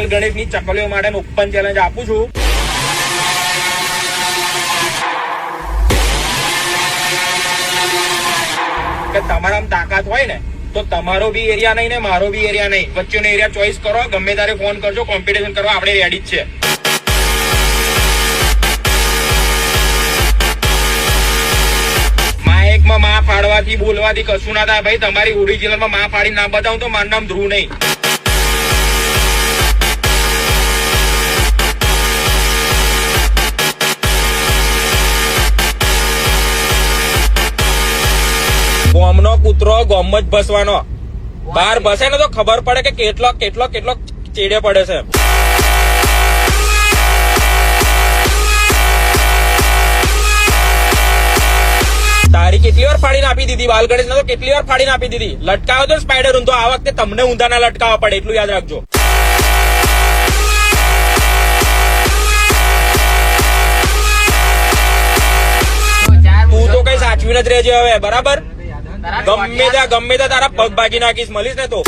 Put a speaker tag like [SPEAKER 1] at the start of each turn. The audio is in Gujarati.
[SPEAKER 1] બાલ ગણેશની ચકલીઓ માટે ઓપન ચેલેન્જ આપું છું. કે તમારામાં તાકાત હોય ને તો તમારો બી એરિયા નહીં ને મારો બી એરિયા નહીં, વચ્ચેનો એરિયા ચોઈસ કરો. ગમે ત્યારે ફોન કરજો, કોમ્પિટિશન કરવા આપણે રેડી જ છે. માઇકમાં માં ફાડવાથી બોલવાથી કશું ના થાય ભાઈ. તમારી ઓરિજિનલમાં માં ફાડી ના બતાવું તો મારું નામ ધ્રુવ નહીં. ગોમનો કૂતરો ગોમ જ ભસવાનો. બહાર ભસે ને તો ખબર પડે કે કેટલો કેટલો કેટલો ચેડે પડે છે. તારી કેટલી વાર ફાડીને આપી દીધી બાલ ગણેશ ને, તો કેટલી વાર ફાડીને આપી દીધી. લટકાવો તો સ્પાઈડર તો આ વખતે તમને ઊંધા ના લટકાવવા પડે, એટલું યાદ રાખજો. તું તો કઈ સાચવીને જ રહેજે હવે, બરાબર? ગમે ત્યાં તારા પગ ભાગી નાખીશ. મળીશ ને તો